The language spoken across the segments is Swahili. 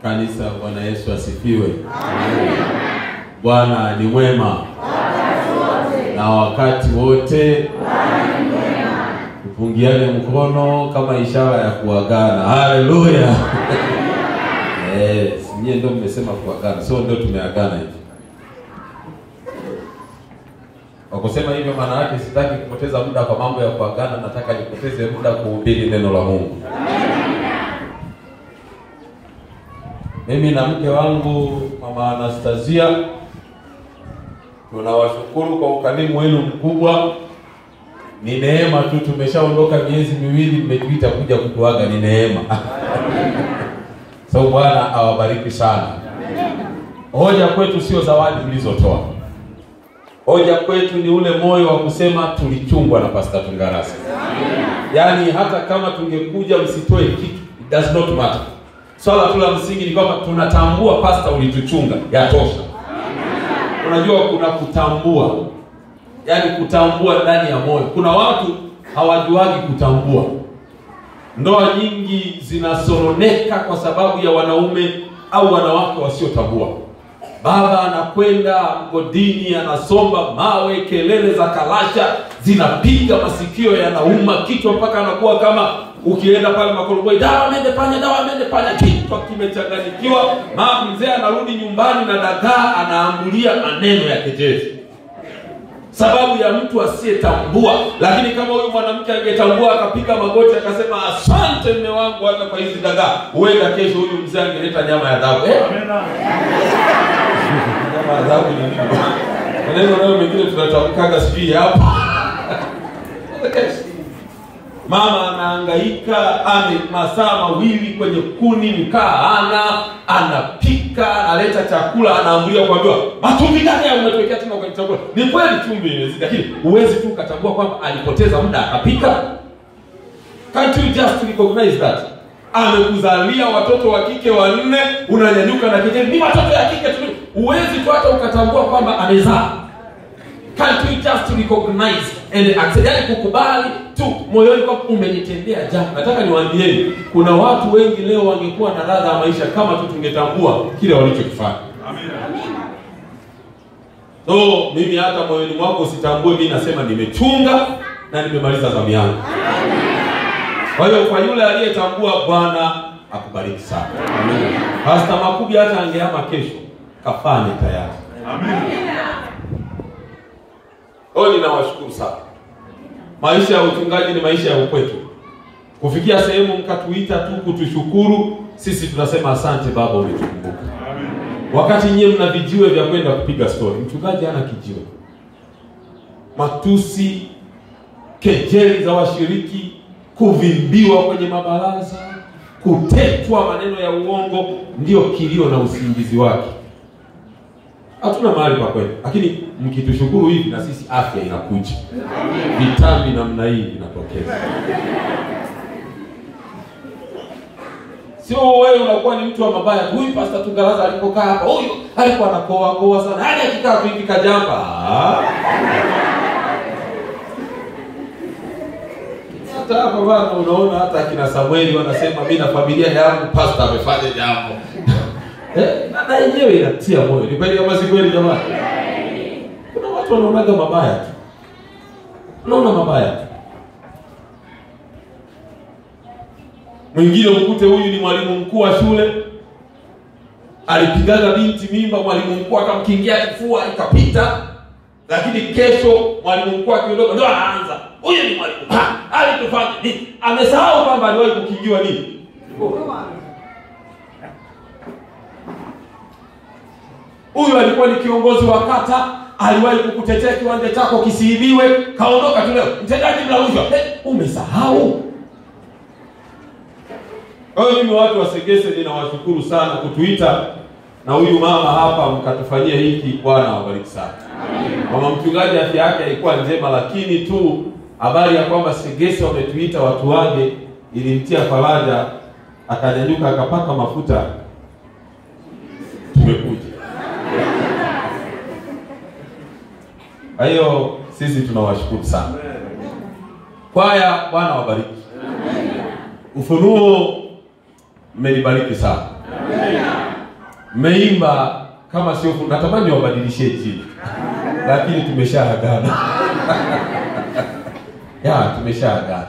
Kanisa, Bwana Yesu asifiwe. Amen. Bwana ni mwema na wakati wote. Tupungiane mkono kama ishara ya kuagana. Haleluya. Nyie ndio mmesema kuagana, sio ndio tumeagana hivi. Wakosema hivyo maana yake sitaki kupoteza muda kwa mambo ya kuagana, nataka nipoteze muda kuhubiri neno la Mungu. Mimi na mke wangu Mama Anastasia tunawashukuru kwa ukarimu wenu mkubwa. Ni neema tu, tumeshaondoka miezi miwili mmetuita kuja kutuaga, ni neema. So Bwana awabariki sana. Hoja kwetu sio zawadi mlizotoa. Hoja kwetu ni ule moyo wa kusema tulichungwa na Pastor Tungarasi. Yaani hata kama tungekuja msitoe kitu, it does not matter. Swala tu la msingi ni kwamba tunatambua Pastor ulituchunga, yatosha. Unajua kuna kutambua. Yaani kutambua ndani ya moyo. Kuna watu hawajuagi kutambua. Ndoa nyingi zinasoroneka kwa sababu ya wanaume au wanawake wasiotambua. Baba anakwenda godini, anasomba mawe, kelele za kalasha zinapiga, masikio yanauma, kichwa mpaka anakuwa kama ukienda pale Makoroboi, dawa mende panya, kichwa kimechanganyikiwa. Mama mzee anarudi nyumbani na dagaa anaambulia maneno ya kejeli. Sababu ya mtu asiyetambua. Lakini kama huyu mwanamke angetambua akapiga magoti akasema asante mume wangu hata kwa hizi dagaa, huenda kesho huyu mzee angeleta nyama ya adhabu. Amina. Nyama ya adhabu ni nini? Neno leo mengine tunatamkaga sijui hapa. Mama anahangaika, masaa mawili kwenye kuni, mkaa anapika, analeta chakula, anaambulia kuambiwa matumbi gani ya umetwekea tena kwenye chakula. Ni kweli chumvi imezidi, lakini huwezi tu ukatambua kwamba alipoteza muda akapika. Can't you just recognize that? Amekuzalia watoto wa kike 4, unanyanyuka na kejeli, ni watoto ya kike tu. Huwezi tu hata ukatambua kwamba amezaa. Can't you just recognize and accept, yani kukubali tu moyoni kwamba umenitendea jambo. Nataka niwaambieni, kuna watu wengi leo wangekuwa na ladha ya maisha kama tu tungetambua kile walichokifanya. Amina. So mimi hata moyoni mwako usitambue, mimi nasema nimechunga na nimemaliza zamu yangu. Kwa hiyo kwa yule aliyetambua, Bwana akubariki sana. Amina. Pastor Makubi hata angehama kesho, kafanye tayari. Amina. Ninawashukuru sana. Maisha ya uchungaji ni maisha ya ukwetu. Kufikia sehemu mkatuita tu kutushukuru, sisi tunasema asante Baba umetukumbuka. Amen. Wakati nyie mna vijiwe vya kwenda kupiga story, mchungaji hana kijiwe. Matusi, kejeli za washiriki, kuvimbiwa kwenye mabaraza, kutetwa maneno ya uongo ndio kilio na usingizi wake. Hatuna mahali pa kwenda. Lakini mkitushukuru hivi na sisi afya inakuja. Vitambi namna hii inatokea. Sio wewe unakuwa ni mtu wa mabaya. Huyu Pastor Tungaraza alipokaa hapa, huyu alikuwa anakoa sana. Hadi akikaa tu hivi kajamba. Hata hapa bwana unaona hata kina Samueli wanasema mimi na familia yangu Pastor amefanya jambo. Na yenyewe inatia moyo. Ni kweli kama si kweli jamani? Kuna watu wanaonaga mabaya tu. Unaona mabaya tu. Mwingine ukute huyu ni mwalimu mkuu wa shule. Alipigaga binti mimba, mwalimu mkuu akamkingia kifua ikapita. Lakini kesho mwalimu mkuu akiondoka ndio anaanza. Huyu ni mwalimu. Alitufanya nini? Amesahau kwamba aliwahi kukingiwa nini? Huyu alikuwa ni kiongozi wa kata, aliwahi kukutetea kiwanja chako kisiibiwe, kaondoka tu leo. Mtendaji mlauzwa. Umesahau. Kwa hiyo mimi watu wa Segese ninawashukuru sana kutuita na huyu mama hapa mkatufanyia hiki. Bwana awabariki sana. Mama mchungaji afya yake ilikuwa njema, lakini tu habari ya kwamba Segese wametuita watu wage ilimtia faraja, akanyanyuka akapaka mafuta. Tumekuja. Kwa hiyo sisi tunawashukuru sana. Kwaya, Bwana wabariki. Ufunuo mmenibariki sana. Meimba kama sio, natamani wabadilishe jina. Lakini tumeshaagana. Tumeshaagana.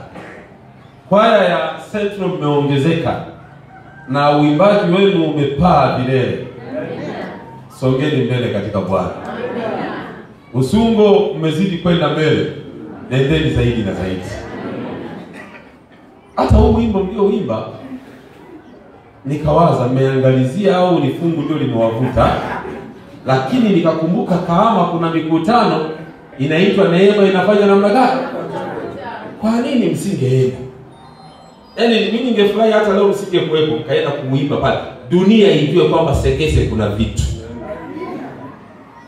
Kwaya ya Central mmeongezeka na uimbaji wenu umepaa vilele. Songeni mbele katika Bwana. Usungo mmezidi kwenda mbele. Nendeni zaidi na zaidi. Hata huu wimbo mlioimba nikawaza mmeangalizia au ni fungu ndio limewavuta, lakini nikakumbuka Kahama kuna mikutano inaitwa Neema inafanya namna gani? Kwa nini msingeenda? Yaani mimi ningefurahi hata leo msingekuwepo, kaenda kuimba pale. Dunia ijue kwamba Sekese kuna vitu.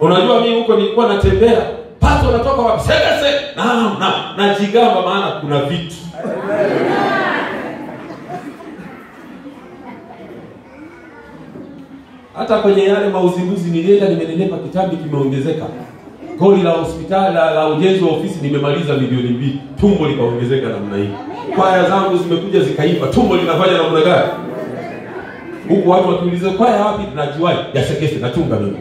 Unajua mimi huko nilikuwa natembea, pato natoka wapi? Sekese. Najigamba maana kuna vitu. Hata kwenye yale mauzinduzi nilienda nimenenepa, kitabu kimeongezeka. Goli la hospitali la ujenzi wa ofisi nimemaliza milioni 2, tumbo likaongezeka namna hii. Kwaya zangu zimekuja zikaimba, tumbo linafanya namna gani? Huko watu wakiuliza kwaya wapi, tunajiwahi ya Sekese natunga mimi.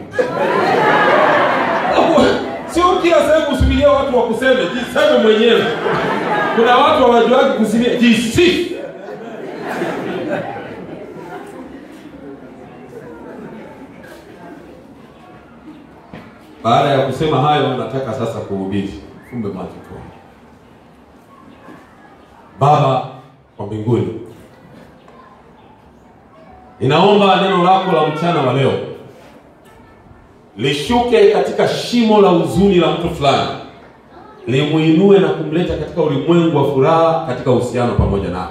Sio kila sehemu usubiria watu wakuseme, jiseme mwenyewe. Kuna watu hawajuagi kusimia, jisi. Baada ya kusema hayo, nataka sasa kuhubiri. Fumbe macho kwa. Baba wa mbinguni, ninaomba neno lako la mchana wa leo lishuke katika shimo la huzuni la mtu fulani, limuinue na kumleta katika ulimwengu wa furaha katika uhusiano pamoja naye.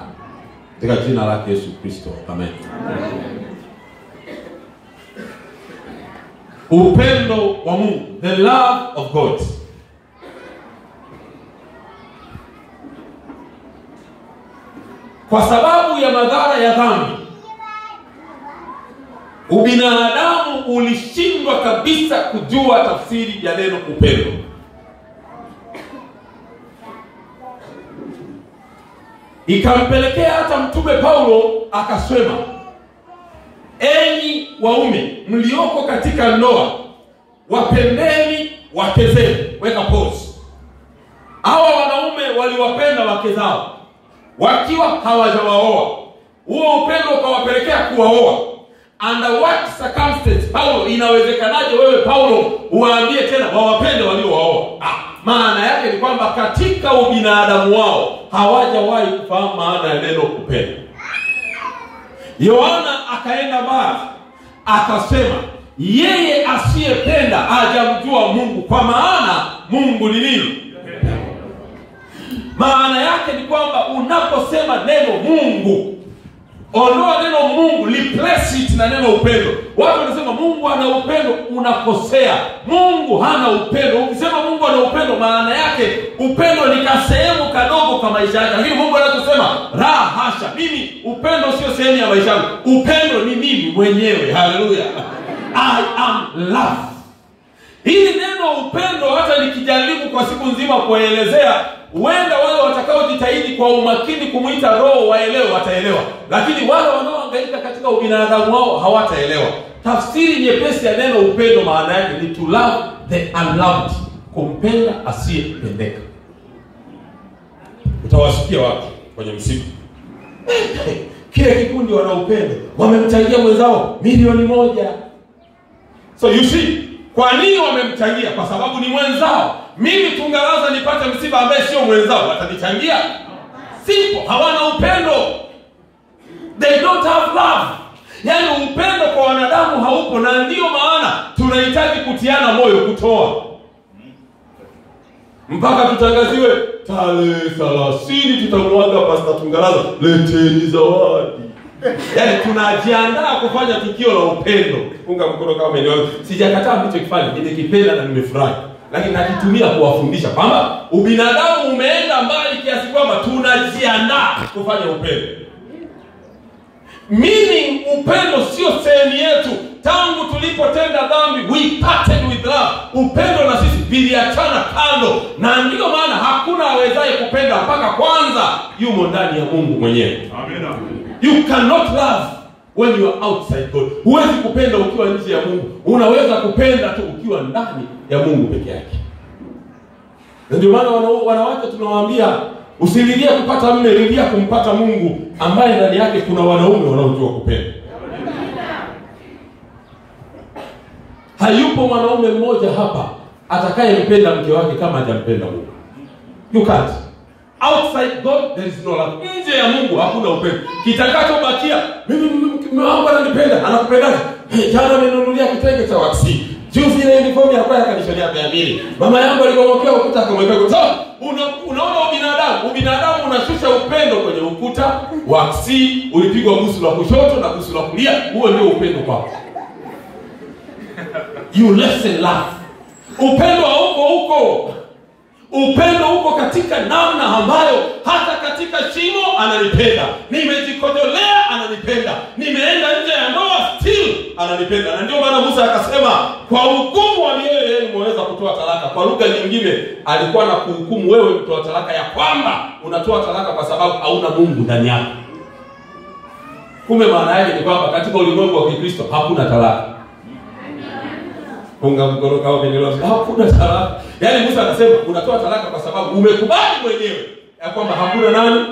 Katika jina la Yesu Kristo. Amen. Upendo wa Mungu, the love of God. Kwa sababu ya madhara ya dhambi, ubinadamu ulishindwa kabisa kujua tafsiri ya neno upendo. Ikampelekea hata mtume Paulo akasema, enyi waume mlioko katika ndoa, wapendeni wake zenu. Weka pause. Hawa wanaume waliwapenda wake zao wakiwa hawajawaoa. Huo upendo ukawapelekea kuwaoa. Under what circumstance, Paulo, inawezekanaje wewe Paulo uwaambie tena wawapende waliowaoa? Maana yake ni kwamba katika ubinadamu wao hawajawahi kufahamu maana ya neno upendo. Yohana akaenda mbali akasema, yeye asiyependa hajamjua Mungu, kwa maana Mungu ni nini? Maana yake ni kwamba unaposema neno Mungu, ondoa neno Mungu, replace it na neno upendo. Watu wanasema Mungu ana upendo, unakosea. Mungu hana upendo. Ukisema Mungu ana upendo, maana yake upendo ni kasehemu kadogo kwa maisha yake. Lakini Mungu anasema la hasha, mimi upendo sio sehemu ya maisha yangu. Upendo ni mimi mwenyewe. Haleluya. I am love. Hili neno upendo hata nikijaribu kwa siku nzima kuelezea, huenda wale watakaojitahidi kwa umakini kumuita roho waelewe, wataelewa. Lakini wale wanaohangaika katika ubinadamu wao hawataelewa. Tafsiri nyepesi ya neno upendo maana yake ni to love the unloved, kumpenda asiyependeka. Utawasikia watu kwenye msiba, kile kikundi wana upendo, wamemchangia mwenzao milioni 1. So you see, kwa nini wamemchangia? Kwa sababu ni mwenzao. Mimi tungalaza nipate msiba ambaye sio mwenzao, watanichangia? Sipo, hawana upendo. They don't have love. Yaani upendo kwa wanadamu haupo, na ndio maana tunahitaji kutiana moyo kutoa. Mpaka tutangaziwe tarehe 30 tutamwaga Pastor Tungalaza, leteni zawadi. Yaani tunajiandaa kufanya tukio la upendo. Funga mkono kama umeniona. Sijakataa mtu kifanya, nimekipenda na nimefurahi. Lakini nakitumia kuwafundisha kwamba ubinadamu umeenda mbali kiasi kwamba tunajiandaa kufanya upendo. Meaning upendo sio sehemu yetu. Tangu tulipotenda dhambi, we parted with love. Upendo na sisi viliachana kando. Na ndio maana hakuna awezaye kupenda mpaka kwanza yumo ndani ya Mungu mwenyewe. Amen. You cannot love when you are outside God. Huwezi kupenda ukiwa nje ya Mungu. Unaweza kupenda tu ukiwa ndani ya Mungu peke yake. Ndio maana wanawake tunawaambia usililie kupata mume, lilia kumpata Mungu ambaye ndani yake kuna wanaume wanaojua kupenda. Hayupo mwanaume mmoja hapa atakayempenda mke wake kama hajampenda Mungu. You can't. Outside God there is no love. Nje ya Mungu hakuna upendo. Kitakachobakia, mimi mume wangu ananipenda, anakupendaje? Jana amenunulia kitenge cha waksi. Juzi ile uniform ya kwaya kanishonia 200. Mama yangu aligomokea ukuta akamweka kwa sababu unaona ubinadamu unashusha upendo kwenye ukuta waksi, ulipigwa busu la kushoto na busu la kulia, huo ndio upendo kwako. You lessen love. Upendo huko. Upendo huko katika namna ambayo hata katika shimo ananipenda. Nimejikojolea ananipenda. Nimeenda nje ya ndoa still ananipenda. Na ndio maana Musa akasema kwa hukumu wa mioyo yenu mwaweza kutoa talaka. Kwa lugha nyingine alikuwa na kuhukumu wewe mtoa talaka ya kwamba unatoa talaka kwa sababu hauna Mungu ndani yako. Kumbe maana yake ni kwamba katika ulimwengu wa Kikristo hakuna talaka. Funga mkono kama vile hakuna talaka. Yaani Musa anasema unatoa talaka kwa sababu umekubali mwenyewe ya kwamba hakuna nani.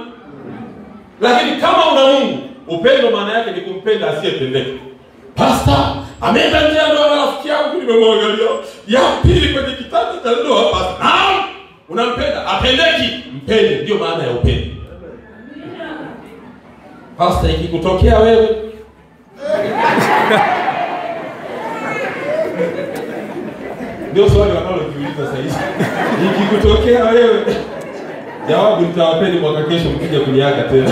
Lakini kama una Mungu, upendo maana yake ni kumpenda asiyependeka. Pastor, ameenda nje ya ndoa na rafiki yangu nimemwangalia. Ya pili kwenye kitanda cha ndoa pastor. Unampenda, apendeki, mpende, ndio maana ya upendo. Pastor, ikikutokea wewe ndio swali wanalojiuliza sasa hivi. Ikikutokea wewe, jawabu nitawapeni mwaka kesho mkija kuniaga tena.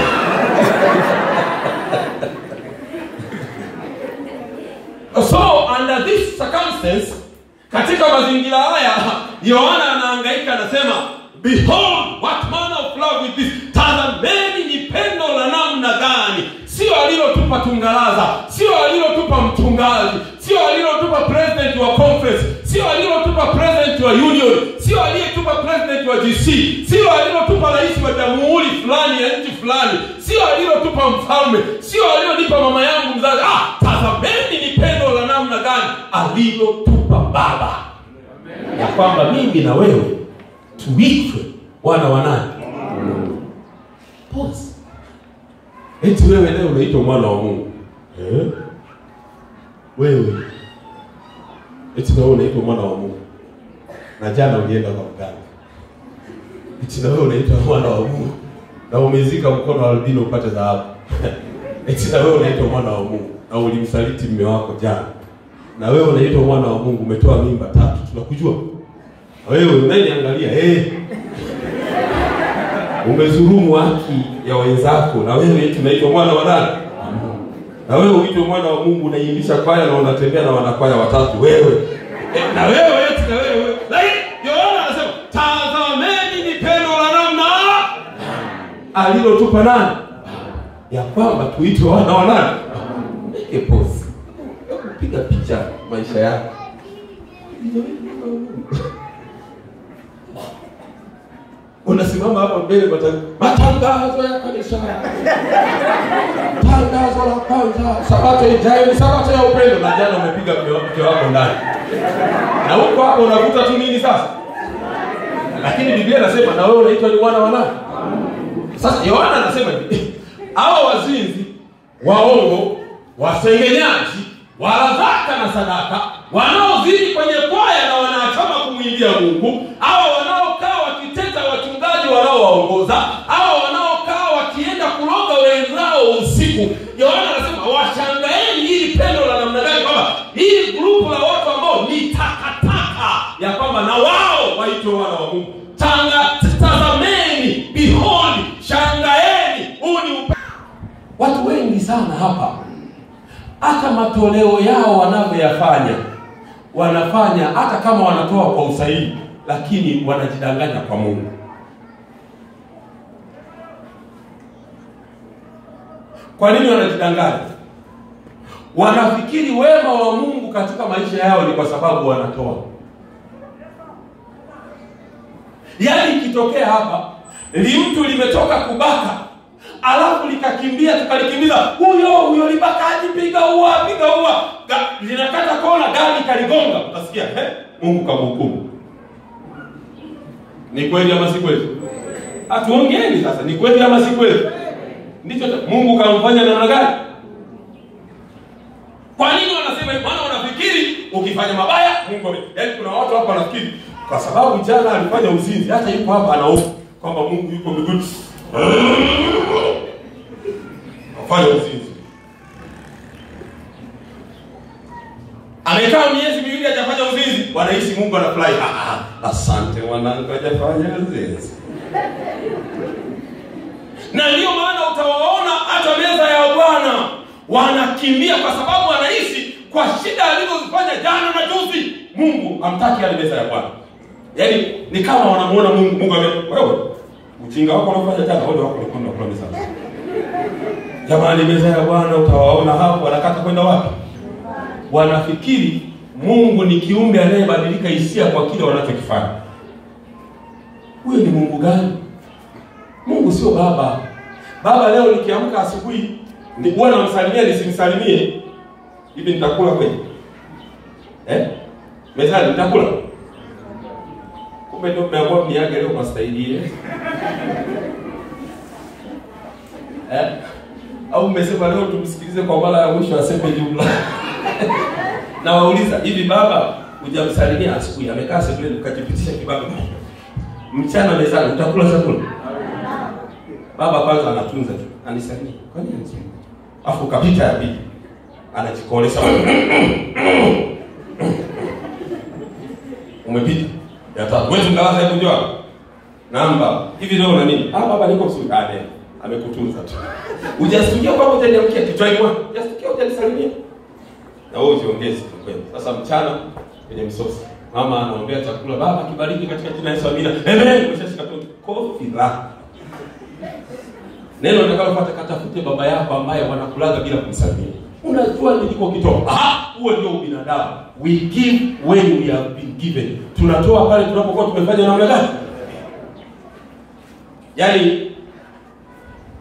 So under this circumstance, katika mazingira haya Yohana anahangaika anasema, behold what manner of love is this. Tazameni ni pendo la namna gani. Sio alilotupa tungalaza, sio alilotupa mchungaji, sio alilotupa president wa conference, sio alilotupa president wa union, sio aliyetupa president wa GC, sio alilotupa rais wa jamhuri fulani ya nchi fulani, sio alilotupa mfalme, sio alilonipa mama yangu mzazi. Tazameni ni pendo la namna gani alilotupa Baba. Ya kwamba mimi na wewe tuitwe wana wa nani? Pause. Eti wewe leo unaitwa mwana wa Mungu. Wewe. Eti wewe unaitwa mwana wa Mungu. Na jana ulienda kwa mganga. Eti wewe unaitwa mwana wa Mungu. Na umezika mkono wa albino upate dhahabu. Eti wewe unaitwa mwana wa Mungu. Na ulimsaliti mume wako jana. Na wewe unaitwa mwana wa Mungu, umetoa mimba 3. Tunakujua. Wewe unaniangalia, umezulumu haki ya wenzako, na wewe tunaitwa mwana wa nani? Na wewe uitwa mwana wa Mungu, unaimbisha kwaya na unatembea na wanakwaya 3 wewe. Na wewe lakini Yohana anasema tazameni ni pendo la namna alilotupa nani? Ya kwamba tuitwe wana wa nani? Pause. Piga picha maisha yako. Unasimama hapa mbele matangazo ya kanisa. Tangazo la kwanza, Sabato ijayo ni Sabato ya upendo, na jana umepiga mke wako ndani. Na huko hapo unakuta tu nini sasa? Lakini Biblia inasema na wewe unaitwa ni wana wa nani? Sasa Yohana anasema hivi, hao wazinzi, waongo, wasengenyaji, warazaka na sadaka, wanaozidi kwenye kwaya na wanaachama kumwimbia Mungu, hao wanaokaa wakiteta wachungaji wanaowaongoza, hao wanaokaa wakienda kuloga wenzao usiku. Yohana anasema washangaeni hili pendo la namna gani, kwamba hili grupu la watu ambao ni takataka, ya kwamba na wao waitwe wana wa Mungu. Tazameni, behold, shangaeni, huu ni upendo. Watu wengi sana hapa, hata matoleo yao wanafanya hata kama wanatoa kwa usahihi, lakini wanajidanganya kwa Mungu. Kwa nini wanajidanganya? Wanafikiri wema wa Mungu katika maisha yao ni kwa sababu wanatoa. Yaani ikitokea hapa mtu limetoka kubaka, alafu likakimbia, tukalikimbiza, huyo libakaji, piga ua. Linakata kona, gari kaligonga, utasikia Mungu kamhukumu. Ni kweli ama si kweli? Hatuongeeni sasa, ni kweli ama si kweli? Ndicho Mungu kamfanya namna gani? Kwa nini wanasema hivyo? Maana wanafikiri ukifanya mabaya Mungu yaani kuna watu hapa wanafikiri kwa sababu jana alifanya uzinzi, hata yuko hapa anaofu kwamba Mungu yuko mbinguni. Afanya uzinzi. Amekaa miezi miwili hajafanya uzinzi, wanaishi Mungu anafurahi. Asante mwanangu hajafanya uzinzi. Na ndio maana utawaona hata meza ya Bwana wanakimbia kwa sababu wanaishi kwa shida alizozifanya jana na juzi. Mungu hamtaki ale meza ya Bwana. Yaani ni kama wanamuona Mungu wewe ujinga wako unafanya jana, wale wako wanakwenda kula meza. Jamani, meza ya Bwana utawaona hapo wanakata kwenda wapi? Wanafikiri Mungu ni kiumbe anayebadilika hisia kwa kile wanachokifanya. Huyo ni Mungu gani? Mungu sio baba. Baba leo nikiamka asubuhi ni Bwana namsalimia nisimsalimie, hivi nitakula kweli? Mezani nitakula? Kumbe ndio tumeamua miage leo kwa staili ile. Au mmesema leo tumsikilize kwa mara ya mwisho aseme jumla. Na wauliza, hivi baba hujamsalimia asubuhi, amekaa sebuleni ukajipitisha kibaba. Mchana mezani utakula chakula? Baba kwanza anatunza tu, anisalimia. Kwa nini anisalimia? Afu kapita ya pili anajikolesha. Umepita ya tatu, wewe ungalaza hapo njoo namba hivi leo na nini? Baba niko vizuri. Amekutunza tu. Hujasikia kwamba utaniamkia kichwani mwako, hujasikia hujanisalimia. Na wewe ujiongeze kweli. Sasa mchana kwenye msosi mama anaombea chakula, baba kibariki katika jina la Yesu, amina. Amen. Umeshashika tu kofi la neno utakalopata, katafute baba yako ambaye wanakulaga bila kumsalimia. Unajua niliko kitoa. Huo ndio ubinadamu. We give when we have been given. Tunatoa pale tunapokuwa tumefanya namna gani? Yaani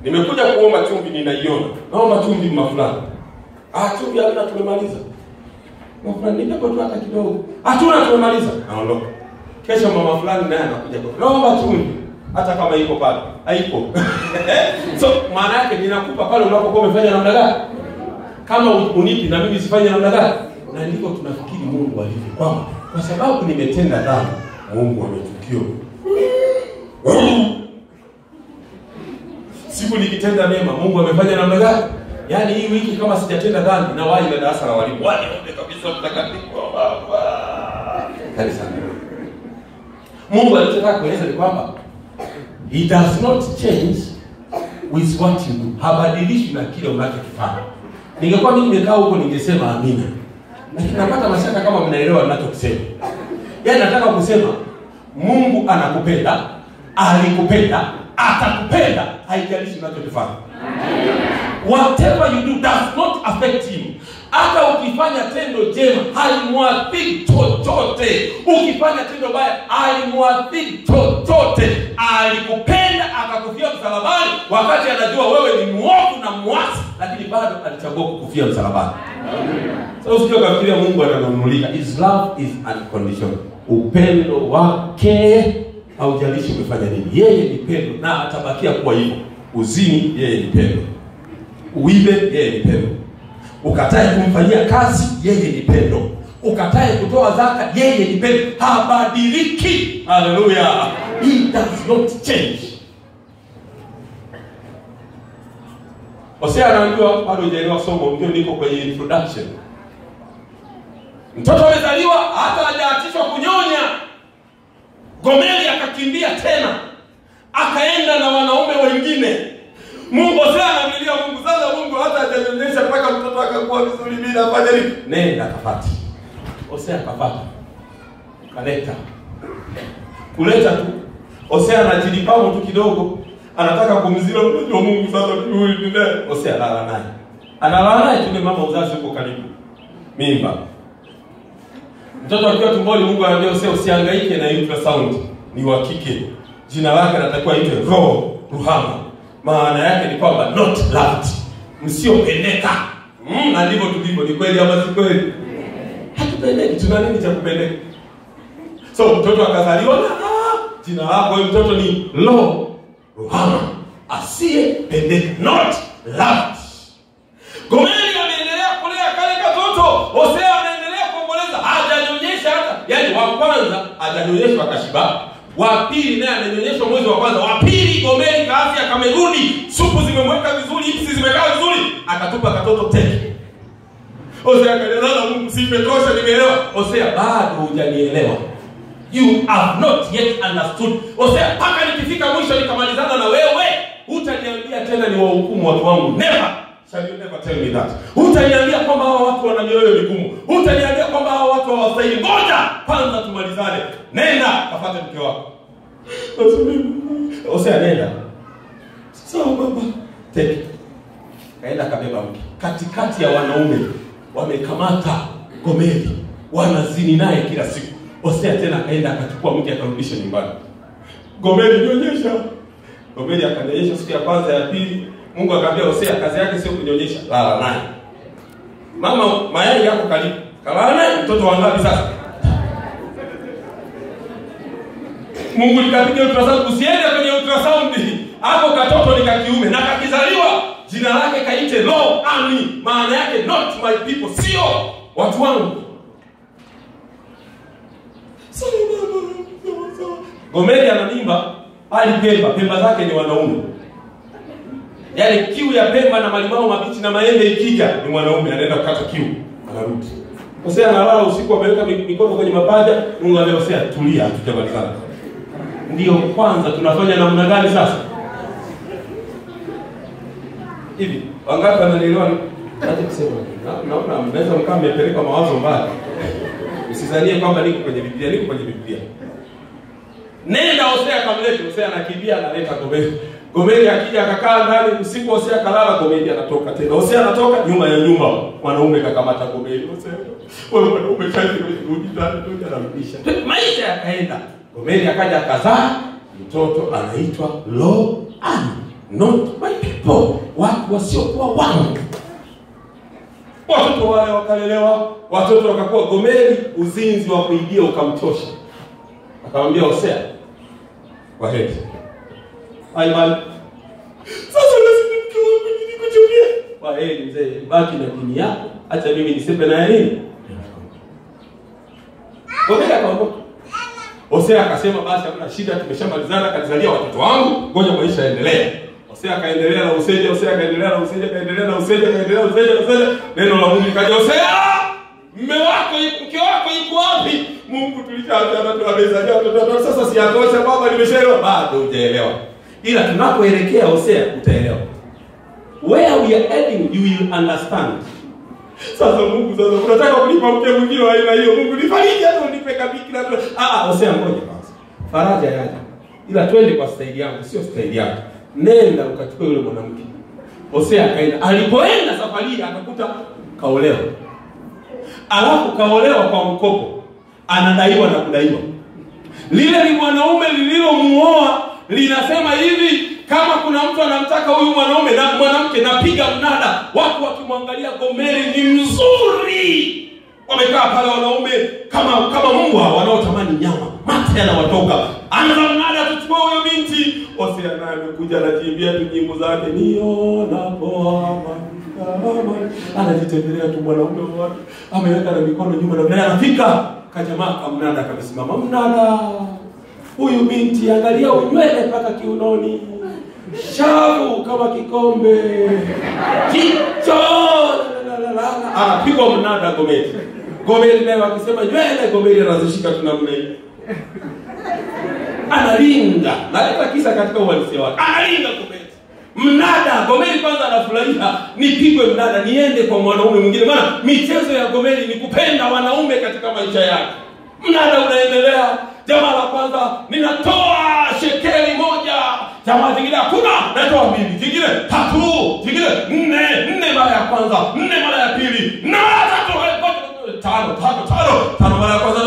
nimekuja kuomba chumvi ninaiona. Naomba chumvi mafulani. Chumvi hapa tumemaliza. Mafulani ndipo tu hata kidogo. Hatuna tumemaliza. Naondoka. Kesho mama fulani naye anakuja kwa. Naomba chumvi. Hata kama iko pale. Haipo. So maana yake ninakupa pale unapokuwa umefanya namna gani? Kama unipi na mimi sifanye namna gani? Na ndiko tunafikiri Mungu alivyo. Kwa sababu nimetenda dhambi, Mungu amechukia. Siku nikitenda mema, Mungu amefanya namna gani? Yaani hii wiki kama sijatenda dhambi na wahi na darasa la walimu. Wale wote kabisa mtakatifu wa baba. Kanisa. Mungu anataka kueleza ni kwamba he does not change with what you do. Habadilishi na kile unachokifanya. Ningekuwa mimi nimekaa huko ningesema amina. Lakini napata mashaka kama mnaelewa ninachokisema. Yaani nataka kusema Mungu anakupenda, alikupenda, atakupenda, haijalishi unachokifanya. Whatever you do does not affect him. Hata ukifanya tendo jema halimwathiri chochote. Ukifanya tendo baya halimwathiri chochote. Alikupenda akakufia msalabani wakati anajua wewe ni mwovu na muasi, lakini bado alichagua kukufia msalabani. So usije ukafikiria Mungu ananunulika. His love is unconditional. Upendo wake haujalishi umefanya nini. Yeye ni pendo na atabakia kuwa hivyo. Uzini, yeye ni pendo. Uibe, yeye ni pendo. Ukatae kumfanyia kazi, yeye ni pendo. Ukatae kutoa zaka, yeye ni pendo. Habadiliki. Hallelujah. He does not change. Hosea anaambiwa bado hujaelewa somo, ndio niko kwenye introduction. Mtoto amezaliwa hata hajaachishwa kunyonya. Gomeli akakimbia tena. Akaenda na wanaume wengine. Mungu sana anamlilia Mungu, sasa Mungu hata hajanyonyesha mpaka mtoto akakuwa vizuri, mimi nafanya nini? Nenda kafati. Hosea kafata. Kaleta. Kuleta tu. Hosea anajilipamu tu kidogo. Anataka kumzila mtoto wa Mungu, sasa huyu ni nani? Hosea lala naye. Analala naye tu, mama uzazi uko karibu. Mimba. Mtoto akiwa tumboni, Mungu anambia Hosea usihangaike na ultrasound. Ni wa kike. Jina lake anatakiwa aitwe Ruhama. maana yake ni kwamba not loved, msiopendeka. Na ndivyo tulivyo. Ni kweli ama si kweli? Hatupendeki. Tuna nini cha kupendeka? So mtoto akazaliwa na jina lako mtoto ni Ruhama, asiyependeka, not loved. Gomeli ameendelea kulea kale katoto. Hosea anaendelea kuomboleza, hajanyonyesha hata. Yaani wa kwanza hajanyonyeshwa akashiba. Wa pili naye amenyonyeshwa mwezi wa kwanza. Wa pili Gomeli kaafya kamerudi, supu zimemweka vizuri, ipsi zimekaa vizuri, akatupa katoto teke. Hosea akaeleza, Mungu si Petrosha nimeelewa. Hosea bado hujanielewa. You have not yet understood. Hosea paka nikifika mwisho nikamalizana na wewe, hutaniambia tena ni wahukumu watu wangu. Never. Shall you never tell me that? Hutaniambia kwamba hawa watu wana mioyo migumu. Hutaniambia kwamba hawa watu hawastahili. Ngoja kwanza tumalizane. Nenda kafuate mke wako. Hosea nenda. Sawa baba. Take. Kaenda kabeba mke. Katikati ya wanaume wamekamata Gomeli, wanazini naye kila siku. Hosea tena kaenda akachukua mke akarudisha nyumbani. Gomeli nyonyesha. Gomeli akanyonyesha siku ya kwanza, ya pili. Mungu akamwambia Hosea kazi yake sio kunyonyesha, lala naye. Mama mayai yako karibu. Kalala naye, mtoto wangapi sasa? Mungu nikapiga ultrasound, usiende kwenye ultrasound. Hapo katoto ni kakiume na kakizaliwa jina lake kaite Lo-Ami, maana yake not my people, sio watu wangu. Gomeli ana mimba, Pemba zake ni wanaume. Yaani kiu ya Pemba na malimao mabichi na maembe ikija ni mwanaume, anaenda kukata kiu, anarudi. Hosea analala usiku, ameweka mikono kwenye mapaja. Mungu anambia Hosea tulia, hatujamalizana. Ndio kwanza tunafanya namna gani sasa? Hivi wangapi wananielewa? Acha kusema. Naona mnaweza mkaa mmepeleka mawazo mbaya. Usizanie kwamba niko kwenye Biblia, niko kwenye Biblia. Nenda Hosea kamlete. Hosea anakimbia analeta Gomeli. Gomeli akija akakaa ndani usiku, Hosea kalala, Gomeli anatoka tena. Hosea anatoka nyuma ya nyumba, mwanaume kakamata Gomeli. Hosea wewe mwanaume kaje kurudi ndani, ndio anarudisha. Maisha yakaenda. Gomeli akaja akazaa mtoto anaitwa Lo-Ami, not my people, watu wasiokuwa wangu. Watoto wale wakalelewa, watoto wakakuwa. Gomeli uzinzi wa kuibia ukamtosha. Akamwambia Hosea, kwa heri. Aiman. Sasa lazima mke wangu nikuchukia. Kwa heri mzee, baki na dini yako. Acha mimi nisepe na nini? Gomeli akaondoka. Hosea akasema basi hakuna shida, tumeshamalizana, kanizalia watoto wangu, ngoja maisha yaendelee. Hosea akaendelea na useja, Hosea akaendelea na useja, kaendelea na useja, kaendelea na useja. Neno la Mungu likaja, Hosea, mke wako yuko wapi? Mungu tulishaachana, tunabezania watoto. Sasa siatosha baba, nimeshaelewa. Bado hujaelewa. Ila tunapoelekea Hosea utaelewa. Where we are heading you will understand. Sasa Mungu sasa unataka kunipa mke mwingine wa aina hiyo. Mungu nifariji hata unipe kabiki na Hosea ngoja kwanza. Faraja yaje. Ila twende kwa staili yangu, sio staili yako. Nenda ukachukue yule mwanamke. Hosea akaenda. Alipoenda safari akakuta kaolewa. Alafu kaolewa kwa mkopo. Anadaiwa na kudaiwa. Lile ni mwanaume lililomuoa linasema hivi, kama kuna mtu anamtaka huyu mwanaume na mwanamke, napiga mnada. Watu wakimwangalia Gomeli ni mzuri. Wamekaa pale wanaume kama mbwa wanaotamani nyama. Mate yanawatoka. Anaanza mnada kuchukua huyo binti. Hosea naye amekuja anajiimbia tu nyimbo zake. Nionapo amani. Anajitembelea tu mwanaume wa watu. Ameweka na mikono nyuma na naye anafika. Kajamaa kamnada kamesimama mnada. Huyu binti angalia unywele mpaka kiunoni. Shavu kama kikombe. Kicho. Anapigwa mnada Gomeli. Gomeli naye akisema nywele, Gomeli anazishika tunamna hii. Analinga. Naleta kisa katika uhalisia wake. Analinga Gomeli. Mnada, Gomeli kwanza anafurahia, nipigwe mnada niende kwa mwanaume mwingine. Maana michezo ya Gomeli ni kupenda wanaume katika maisha yake. Mnada unaendelea. Jamaa la kwanza, ninatoa shekeli moja. Jamaa jingine hakuna, natoa 2. Jingine 3, jingine 4 mara ya kwanza, 4 mara ya pili, na 5 mara ya kwanza,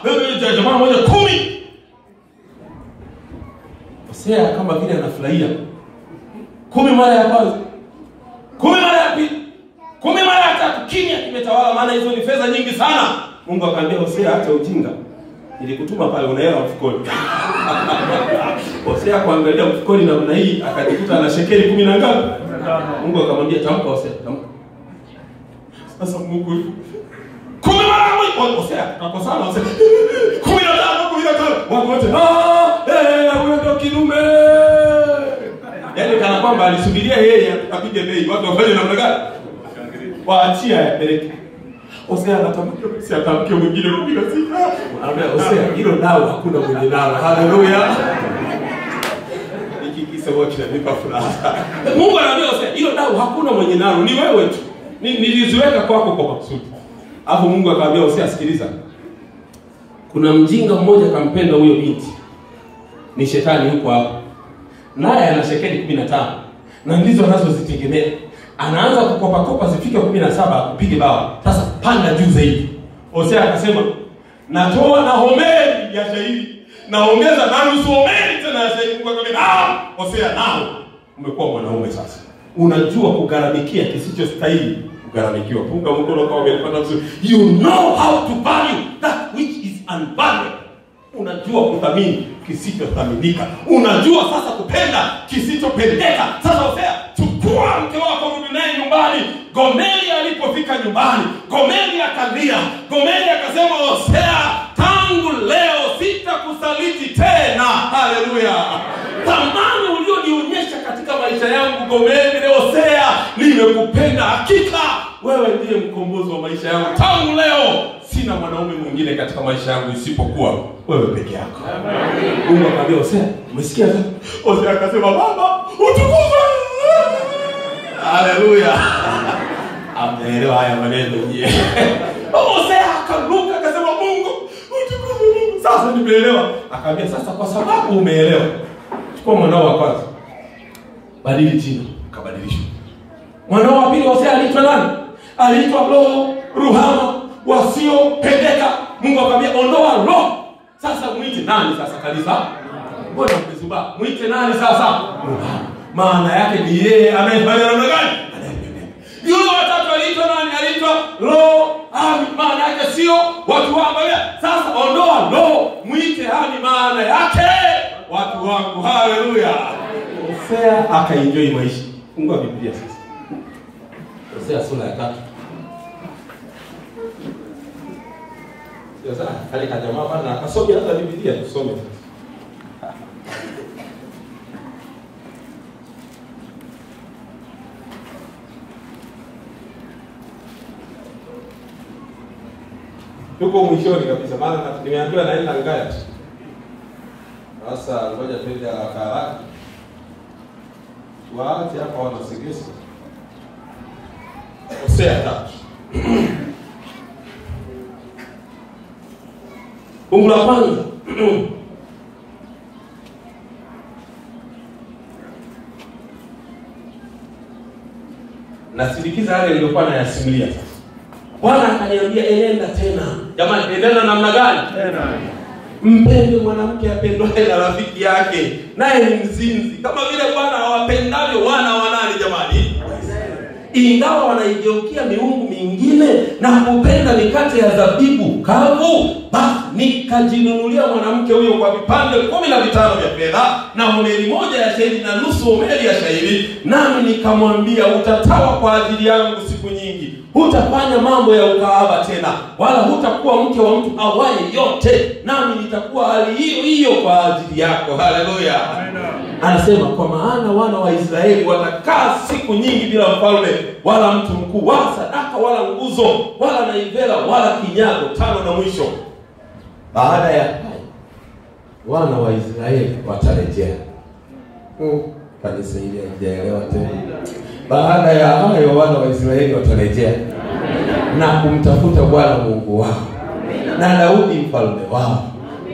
7. Jamaa moja 10. Hosea kama vile anafurahia, 10 mara ya kwanza, 10 mara ya pili, 10 mara ya tatu, kimya kimetawala, maana hizo ni fedha nyingi sana. Mungu akamwambia Hosea, acha ujinga. Nilikutuma pale una hela mfukoni. Hosea kuangalia mfukoni namna hii akajikuta ana shekeli 10 na ngapi? Mungu akamwambia tamka Hosea, tamka. Sasa Mungu 10 mara moja Hosea akakosana Hosea 15 watu wote wewe kidume. Yaani kana kwamba alisubiria yeye apige bei, watu wafanye namna gani? Waachia yapeleke. Hosea anatamka si atamke mwingine 16. Anambia Hosea hilo nao hakuna mwenye nalo. Haleluya. Nikikisa wote kinanipa furaha. Mungu anambia Hosea hilo nao hakuna mwenye nalo, ni wewe tu. Niliziweka kwako kwa makusudi. Hapo Mungu akamwambia Hosea, sikiliza. Kuna mjinga mmoja kampenda huyo binti. Ni shetani yuko hapo. Naye ana shekeli 15. Na ndizo anazozitegemea. Anaanza kukopa zifike 17 kupige bawa. Sasa panda juu zaidi. Hosea akasema, natoa na homeri ya shairi, naongeza na nusu homeri tena ya shairi. Mungu akamwambia, Hosea nao umekuwa mwanaume sasa. Unajua kugaramikia kisichostahili kugaramikiwa. Punga mkono kama umepata vizuri. You know how to value that which is unvalued. Unajua kuthamini kisichothaminika. Unajua sasa kupenda kisichopendeka. Sasa Hosea, chukua mke wako rudi naye nyumbani. Gomeri alipofika nyumbani, Gomeri akalia. Gomeri akasema, Hosea, tangu leo sitakusaliti tena. Haleluya. Thamani ulionionyesha katika maisha yangu Gomeri, Hosea, nimekupenda. Hakika wewe ndiye mkombozi wa maisha yangu. Tangu leo sina mwanaume mwingine katika maisha yangu isipokuwa wewe peke yako. Amen. Mungu akamwambia Hosea, umesikia sasa? Hosea akasema, Baba, utukuzwe. Haleluya. Ameelewa haya maneno yeye. Hosea akaruka akasema, Mungu, utukuzwe Mungu. Sasa nimeelewa. Akamwambia sasa kwa sababu umeelewa, chukua mwanao wa kwanza. Badili jina, kabadilishwa. Mwanao wa pili Hosea aliitwa nani? Aliitwa Ruhama, wasiopendeka. Mungu akamwambia ondoa roho. Sasa muite nani sasa kanisa? Mbona mmezuba? Muite nani sasa? Ruhama. Maana yake ni yeye anayefanya namna gani? Yule watatu aliitwa nani? Aliitwa Lo-ami. Maana yake sio watu wangu. Sasa ondoa roho, muite Ami. Maana yake watu wangu. Haleluya. Hosea akaenjoy maisha. Fungua Biblia sasa. Hosea sura ya 3. Sasa kale kajamaa bana akasoma hata Biblia tusome. Tuko mwishoni kabisa, maana nimeambiwa naenda ngaya. Sasa ngoja twende haraka. Waache hapa wanasigesa. Hosea 3. Fungu la kwanza. Nasindikiza yale nilikuwa nayasimulia sasa. Bwana akaniambia enenda tena. Jamani, enenda namna gani? Tena. Mpende mwanamke apendwaye na rafiki yake, naye ni mzinzi. Kama vile Bwana hawapendavyo wana wa nani jamani? Ingawa wanaigeukia miungu mingine na kupenda mikate ya zabibu kavu, basi nikajinunulia mwanamke huyo kwa vipande 15 vya fedha na homeri moja ya shairi na nusu homeri ya shairi, nami nikamwambia, utatawa kwa ajili yangu siku nyingi, hutafanya mambo ya ukahaba tena, wala hutakuwa mke wa mtu awaye yote, nami nitakuwa hali hiyo hiyo kwa ajili yako. Haleluya. Anasema kwa maana wana wa Israeli watakaa siku nyingi bila mfalme wala mtu mkuu wala sadaka wala nguzo wala naivela wala kinyago. 5 na mwisho, baada ya wana wa Israeli watarejea. Kanisa hili halijaelewa tena. Baada ya hayo wana wa Israeli watarejea na kumtafuta Bwana Mungu wao na Daudi mfalme wao,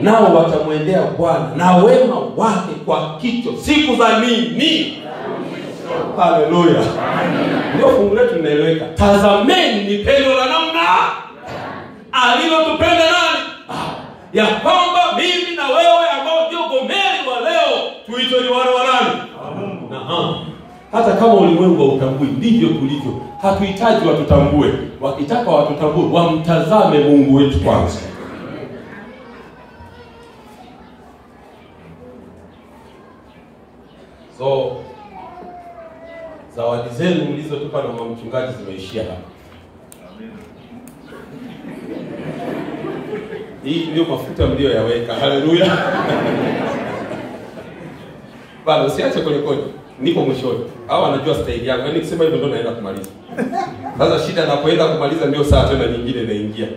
nao watamwendea Bwana na wema wake kwa kicho siku za nini? Haleluya. Ndio fungu letu linaeleweka. Tazameni ni pendo la namna alilotupenda nani? Ya kwamba mimi na wewe ambao ndio Gomeri wa leo tuitwe ni wana wa nani? Wa Mungu. Hata kama ulimwengu hautambui, ndivyo tulivyo. Hatuhitaji watutambue. Wakitaka watutambue, wamtazame Mungu wetu kwanza. So zawadi zenu mlizotupa na mchungaji zimeishia hapa. Hii ndio mafuta mlioyaweka. Haleluya. Bado usiache kurekodi. Niko mwishoni. Hao anajua style yangu. Yaani nikisema hivyo ndio naenda kumaliza. Sasa shida napoenda kumaliza ndio saa tena nyingine inaingia.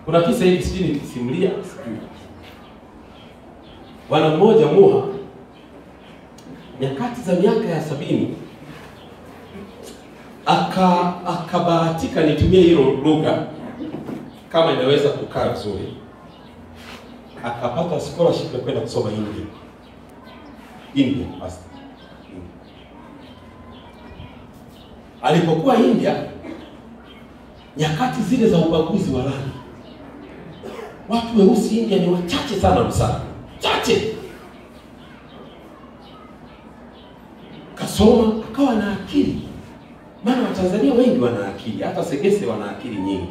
Kuna kisa hivi sijui nikisimulia sijui. Bwana mmoja Muha, nyakati za miaka ya 70, akabahatika nitumie hilo lugha kama inaweza kukaa vizuri. Akapata scholarship ya kwenda kusoma India basi. Alipokuwa India, nyakati zile za ubaguzi wa rangi, watu weusi India ni wachache sana msana. Chache. Kasoma, akawa na akili. Maana Watanzania wengi wana akili, hata Segese wana akili nyingi.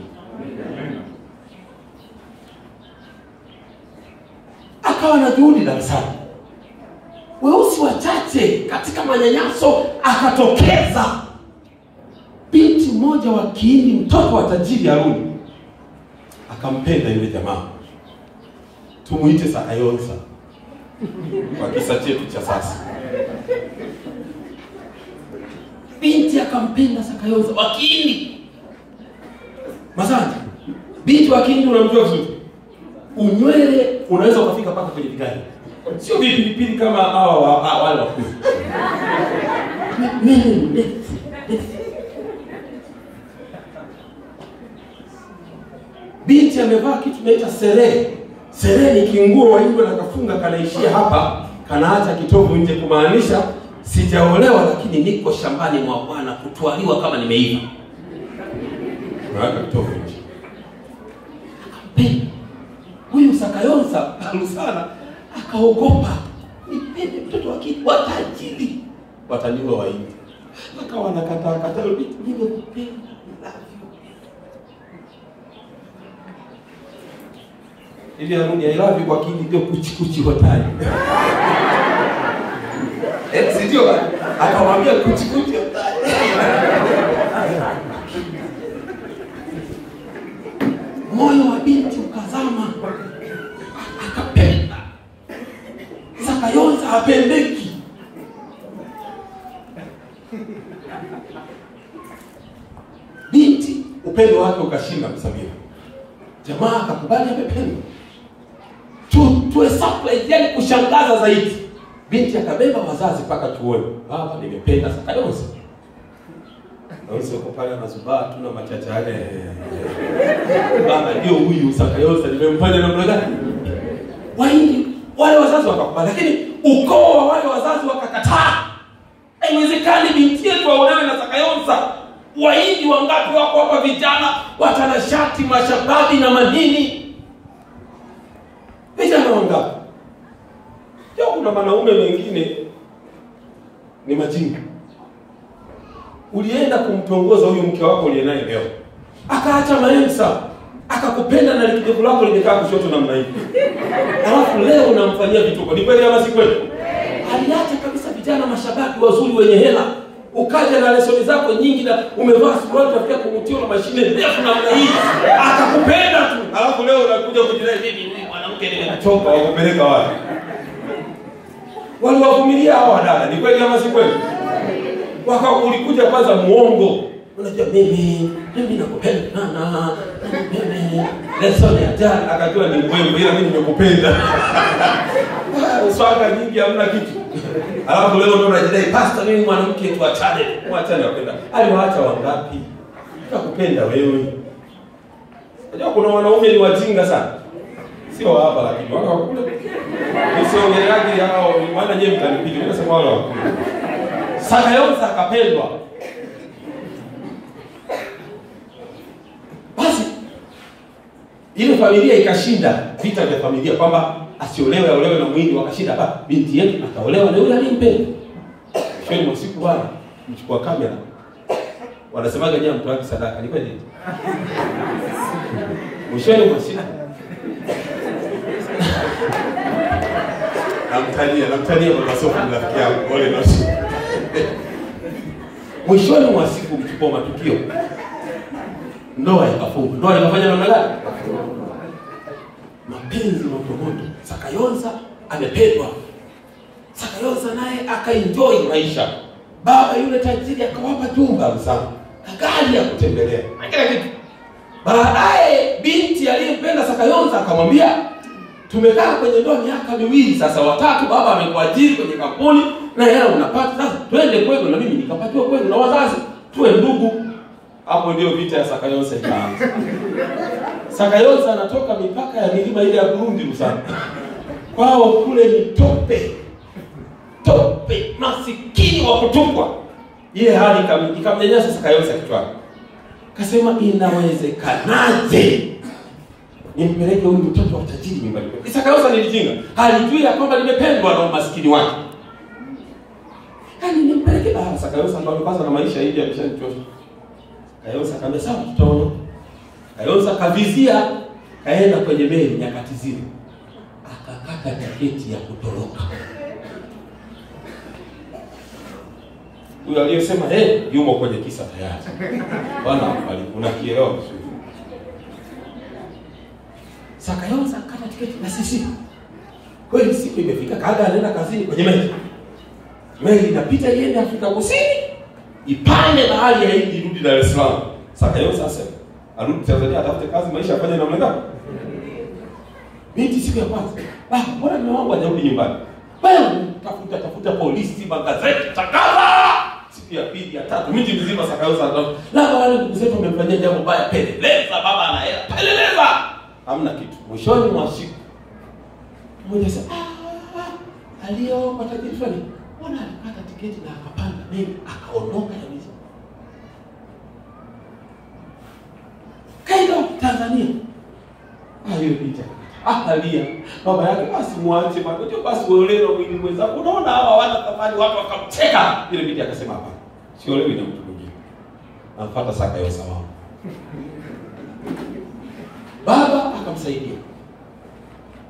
Akawa na juhudi darasani. Weusi wachache katika manyanyaso, akatokeza binti mmoja wa Kihindi, mtoto wa tajiri Aruni. Akampenda yule jamaa. Tumuite Sakayonsa kwa kisa chetu cha sasa. Binti akampenda Sakayonsa wa Kihindi. Masante, binti wa Kihindi unamjua vizuri. Unywele unaweza ukafika paka kwenye vigani. Sio vipili kama hawa wale wakuu. Binti amevaa kitu tunaita sere. Sere ni kinguo wa India na kafunga kanaishia hapa, kanaacha kitovu nje, kumaanisha sijaolewa lakini niko shambani mwa Bwana kutwaliwa kama nimeiva. Unaweka kitovu nje. Akampenda. Huyu Sakayonsa alusana akaogopa. Nipende mtoto wa kike wa tajiri. Wataniwa wa India. Akawa anakataa nimekupenda. Ili Aruni I love you kwa Kihindi ndio kuchikuchi hotai. Sio akamwambia kuchikuchi hotai. Moyo wa binti ukazama. Akapenda. Sakayonsa hapendeki. Binti upendo wake ukashinda msabiri. Jamaa akakubali amependwa. Tuwe surprise, yani kushangaza zaidi. Binti akabeba wazazi paka chuoni. Baba nimependa Sakayonsa. Na usio pale anazubaa tuna machacha yale. Baba ndio huyu Sakayonsa nimempenda namna gani? Waindi wale wazazi wakakubali, lakini ukoo wa wale wazazi wakakataa. Haiwezekani binti yetu aolewe na Sakayonsa. Waindi wangapi wako hapa vijana watanashati mashababi na madini? Vijana wangapi? Leo kuna wanaume wengine ni majinga. Ulienda kumtongoza huyu mke wako uliye naye leo, akaacha maensa, akakupenda na likidevu lako limekaa kushoto namna hii. Alafu leo unamfanyia vituko. Ni kweli ama si kweli? Aliacha kabisa vijana mashabaki wazuri wenye hela. Ukaja na lesoni zako nyingi na umevaa suruali utafikia kumutio na mashine ndefu namna hii. Akakupenda tu. Alafu leo unakuja kujidai mimi mwanamke nimechoka, wakupeleka wapi? Waliwavumilia hao dada. Ni kweli ama si kweli? Ulikuja kwanza muongo. Unajua mimi nakupenda sana. Mimi lesoni ya jana akajua ni wewe ila mimi nimekupenda. Swanga nyingi hamna kitu. Alafu leo ndio unajidai pastor mimi mwanamke tuachane. Muachane wapenda. Aliwaacha wangapi? Nakupenda wewe. Unajua kuna wanaume ni wajinga sana. Sio hapa lakini wao kule. Usiongeleaje hao maana yeye mtanipiga. Mimi nasema wao. Sakayonsa akapendwa. Basi ile familia ikashinda vita vya familia kwamba asiolewe, aolewe na mwindi, wakashinda hapa binti yetu ataolewa na yule aliyempenda. Shoni mwa siku bwana mchukua kamera. Wanasemaga nyama mtu wake sadaka. Ni kweli? Mwishoni mwa siku namtania baba Sofu rafiki yangu wale nasi. Mwishoni mwa siku mchukua matukio. Ndoa ikafunga. Ndoa inafanya namna gani? Mapenzi moto. Sakayonza amependwa. Sakayonza naye akaenjoy maisha. Baba yule tajiri akawapa jumba sana. Gari ya kutembelea. Kila kitu. Baadaye binti aliyempenda Sakayonza akamwambia, tumekaa kwenye ndoa miaka 2 sasa, watatu baba amekuajiri kwenye kampuni na hela unapata, sasa twende kwenu na mimi nikapatiwa kwenu na wazazi, tuwe ndugu. Hapo ndio vita ya Sakayonza ikaanza. Sakayonza anatoka mipaka ya milima ile ya Burundi sana. Kwao kule ni tope, masikini wa kutupwa. Ile hali ikamnyanyasa Sakayonza kichwani. Kasema inawezekanaje nimpeleke huyu mtoto wa tajiri nyumbani kwake? Sakayonza nilijinga. Halijui ya kwamba nimependwa na umaskini wake. Yaani nimpeleke Sakayonza ndo amepasa na maisha hivi ameshanichosha. Sakayonza akamwambia sawa tutaona. Sakayonza kavizia kaenda kwenye meli nyakati zile. Akakata tiketi ya kutoroka. Huyo aliyesema yumo kwenye kisa tayari. Bwana unakielewa vizuri. Sakayonza akakata tiketi na sisi. Kweli siku imefika, kaga anaenda kazini kwenye meli. Meli inapita iende Afrika Kusini, ipande bahari ya Hindi irudi Dar es Salaam. Sakayonza sasa arudi Tanzania atafute kazi, maisha afanye namna gani? Binti siku ya kwanza, mbona mume wangu hajarudi nyumbani? Bwana tafuta polisi, magazeti, tangaza. Siku ya pili, ya tatu, miji mzima Sakayonza labda wale ndugu zetu wamemfanyia jambo baya, peleleza, baba ana hela, peleleza. Hamna kitu. Mwishoni mwa siku mmoja sasa aliyopata tajiri fulani, mbona alikata tiketi na akapanda mimi akaondoka kabisa. Kaenda Tanzania. Hiyo picha. Akalia. Baba yake basi muache bwana. Ndio basi uolewe mwili mwenzako. Unaona hawa wana thamani, watu wakamcheka. Ile binti akasema hapa. Siolewi na mtu mwingine. Nafuata Sakayonza wao. Baba akamsaidia.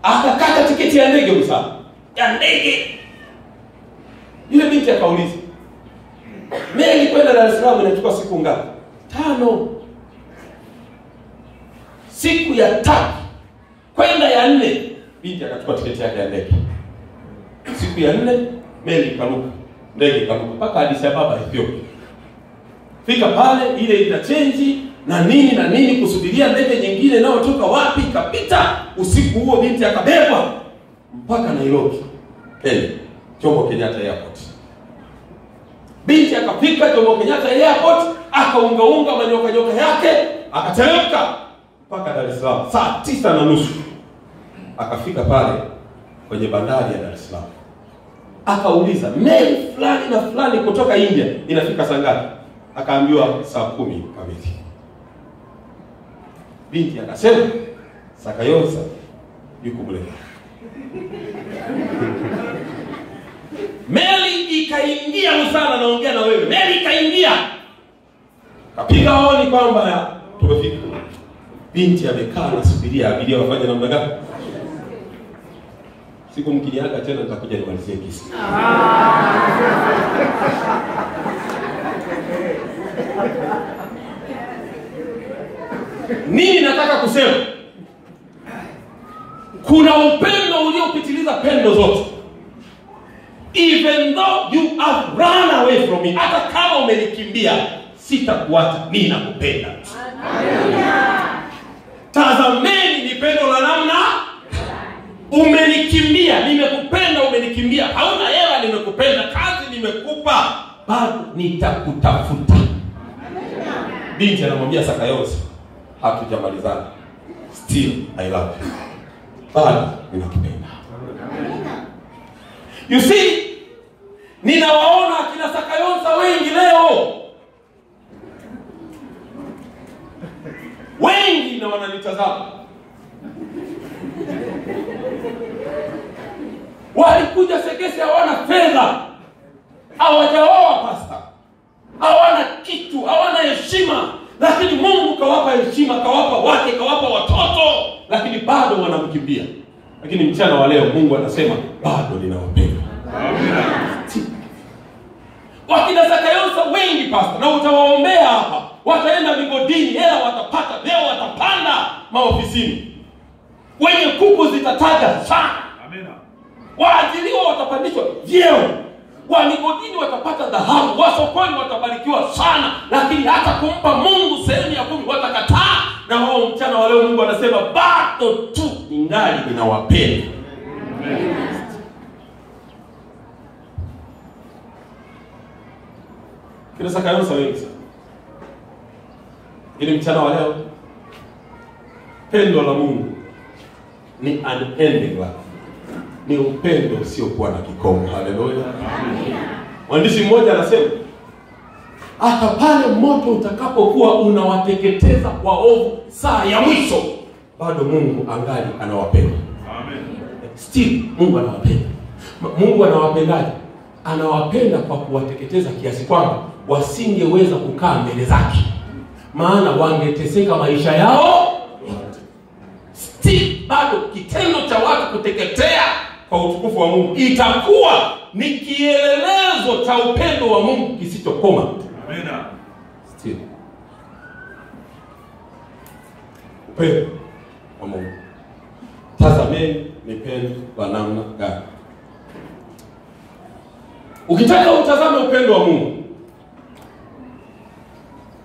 Akakata tiketi ya ndege msana. Ya ndege. Yule binti akauliza, meli kwenda Dar es Salaam inachukua siku ngapi? 5. Siku ya 3 kwenda ya 4 binti akachukua tiketi yake ya ndege. Siku ya 4 meli ikaruka, ndege ikaruka mpaka Addis Ababa Ethiopia. Fika pale ile interchange na nini kusubiria ndege nyingine nao toka wapi, kapita. Usiku huo binti akabebwa mpaka Nairobi, Kenya, Jomo Kenyatta Airport. Binti akafika Jomo Kenyatta Airport, akaunga manyoka yake, akateremka mpaka Dar es Salaam saa 9:30. Akafika pale kwenye bandari ya Dar es Salaam. Akauliza, meli fulani na fulani kutoka India inafika saa ngapi? Akaambiwa saa 10 kamili. Binti akasema, Sakayonza yuko mle. Meli ikaingia sana, naongea na wewe. Meli ikaingia. Kapiga honi kwamba tumefika. Binti amekaa anasubiria abiria wafanye namna gani? Siku mkiniaga tena nitakuja nimalizie kisa. Nini nataka kusema? Kuna upendo uliopitiliza pendo zote. Even though you have run away from me, hata kama umenikimbia, sitakuacha, mimi nakupenda. Tazameni ni pendo la namna. Umenikimbia, nimekupenda, umenikimbia. Hauna hela, nimekupenda, kazi nimekupa, bado nitakutafuta. Binti anamwambia Sakayonza, hatujamalizana. Still I love you. Bado ninakupenda. You see, ninawaona akina Sakayonza wengi leo. Wengi na wananitazama. Walikuja Sekese hawana fedha, hawajaoa pasta, hawana kitu, hawana heshima, lakini Mungu kawapa heshima, kawapa wake, kawapa watoto, lakini bado wanamkimbia. Lakini mchana wa leo Mungu anasema bado ninawapenda. Amen. Wakina Zakayosa wengi pasta, na utawaombea hapa, wataenda migodini, hela watapata, leo watapanda maofisini. Wenye kuku zitataga sana. Amen. Waajiriwa watapandishwa vyeo. Wa migodini watapata dhahabu, wa sokoni watabarikiwa sana, lakini hata kumpa Mungu sehemu ya 10 watakataa. Na wao mchana wa leo Mungu anasema bado tu ningali ninawapenda. Amen. Kila Zakayosa wengi sana. Ili mchana wa leo pendo la Mungu ni unending love. Ni upendo usiokuwa na kikomo. Haleluya. Amen. Mwandishi mmoja anasema hata pale moto utakapokuwa unawateketeza waovu saa ya mwisho, bado Mungu angali anawapenda. Amen. Still Mungu anawapenda. Mungu anawapendaje? Anawapenda kwa kuwateketeza kiasi kwamba wasingeweza kukaa mbele zake, maana wangeteseka maisha yao yote. Still bado kitendo cha watu kuteketea kwa utukufu wa Mungu itakuwa ni kielelezo cha upendo wa Mungu kisichokoma. Amen. Still upendo wa Mungu. Tazameni ni pendo la namna gani. Ukitaka utazame upendo wa Mungu,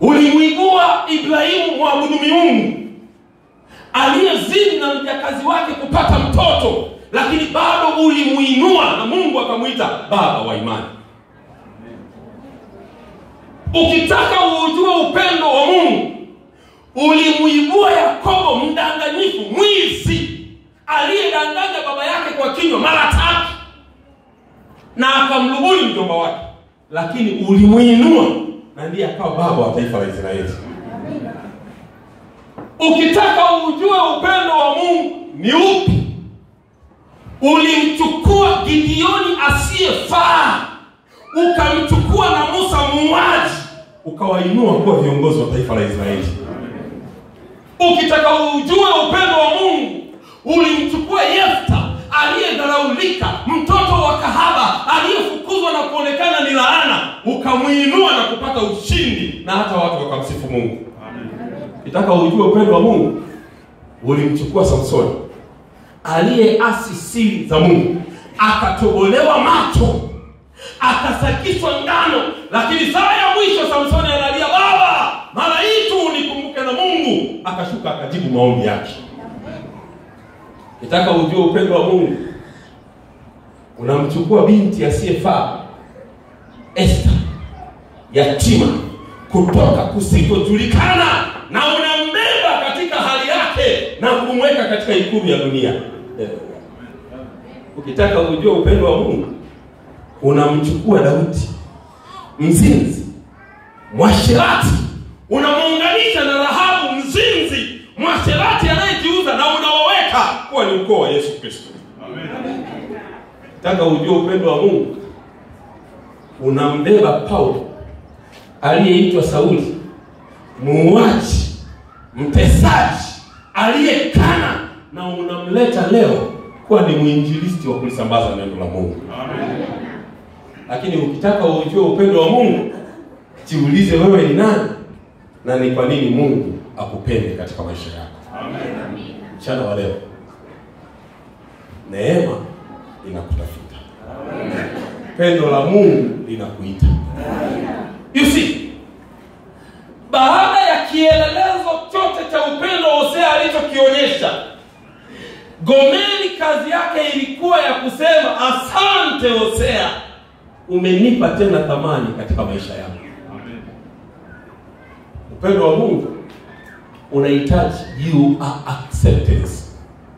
ulimwigua Ibrahimu mwabudu miungu aliyezini na mjakazi wake kupata mtoto, lakini bado ulimuinua na Mungu akamuita baba wa imani. Ukitaka ujue upendo wa Mungu, ulimuibua Yakobo mdanganyifu, mwizi, aliyedanganya baba yake kwa kinywa mara 3 na akamlubuni mjomba wake, lakini ulimuinua na ndiye akawa baba wa taifa la Israeli. Ukitaka ujue upendo wa Mungu ni upi, ulimchukua Gideoni asiyefaa, ukamchukua na Musa muuaji, ukawainua kuwa viongozi wa taifa la Israeli. Ukitaka ujue upendo wa Mungu, ulimchukua Yefta aliyedharaulika, mtoto wa kahaba aliyefukuzwa na kuonekana ni laana, ukamuinua na kupata ushindi na hata watu wakamsifu Mungu. Ukitaka ujue upendo wa Mungu, ulimchukua Samsoni aliyeasi siri za Mungu, akatobolewa macho, akasakishwa ngano, lakini saa ya mwisho Samsoni analia, baba, mara hii tu unikumbuke na Mungu, akashuka akajibu maombi yake. Ukitaka ujue upendo wa Mungu, unamchukua binti asiyefaa Esther, yatima kutoka kusikojulikana, na unambeba katika hali yake na kumweka katika ikulu ya dunia. Ukitaka ujue upendo wa Mungu, unamchukua Daudi mzinzi, mwasherati, unamuunganisha na Rahabu mzinzi, mwasherati anayejiuza, na unawaweka kuwa ni ukoo wa Yesu Kristo. Amen. Ukitaka ujue upendo wa Mungu, unambeba Paulo aliyeitwa Sauli, muuaji, mtesaji, aliyekana, na unamleta leo kuwa ni mwinjilisti wa kulisambaza neno la Mungu. Amen. Lakini ukitaka ujue upendo wa Mungu, jiulize wewe ni nani na ni kwa nini Mungu akupende katika maisha yako. Amen. Mchana wa leo neema inakutafuta. Amen. Pendo la Mungu linakuita. Amen. You see, baada ya kielelezo chote cha upendo Hosea alichokionyesha, Gomeri kazi yake ilikuwa ya kusema, asante Hosea, umenipa tena thamani katika maisha yangu. Amen. Upendo wa Mungu unahitaji you are acceptance,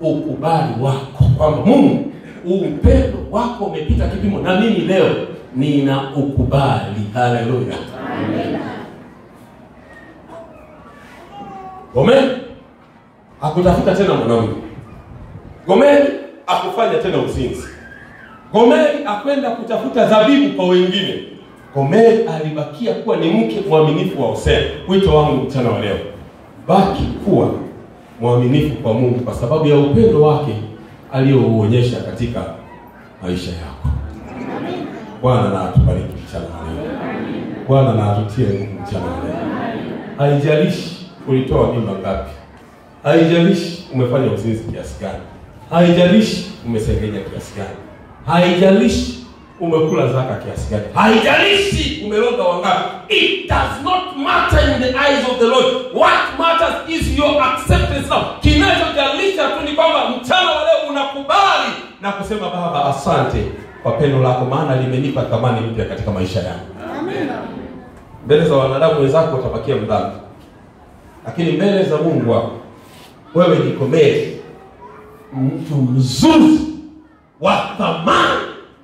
ukubali wako kwamba Mungu, upendo wako umepita kipimo na mimi leo nina ukubali. Haleluya. Amen. Gomeri hakutafuta tena mwanamke. Gomeri hakufanya tena uzinzi. Gomeri akwenda kutafuta zabibu kwa wengine. Gomeri alibakia kuwa ni mke mwaminifu wa Hosea. Wito wangu mchana wa leo, baki kuwa mwaminifu kwa Mungu kwa sababu ya upendo wake aliyouonyesha katika maisha yako. Bwana na atubariki mchana wa leo. Bwana na atutie nguvu mchana wa leo. Haijalishi ulitoa mimba ngapi. Haijalishi umefanya uzinzi kiasi gani. Haijalishi umesengenya kiasi gani. Haijalishi umekula zaka kiasi gani. Haijalishi umeroga wangapi. It does not matter in the eyes of the Lord. What matters is your acceptance now. Kinachojalisha tu ni kwamba mchana wa leo unakubali na kusema Baba asante kwa pendo lako maana limenipa thamani mpya katika maisha yangu. Amen. Mbele za wanadamu wenzako utabakia mdhambi. Lakini mbele za Mungu wako wewe ni Gomeri, mtu mzuri wa thamani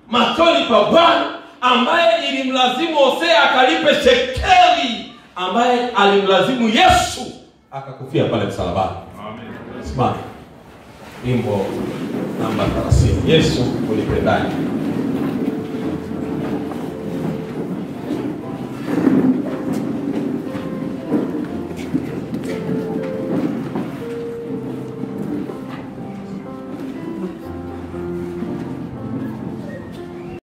machoni pa Bwana, ambaye ilimlazimu Hosea akalipe shekeli, ambaye alimlazimu Yesu akakufia pale msalabani. Amen. Simama. Wimbo namba 30. Yesu ulipendaje?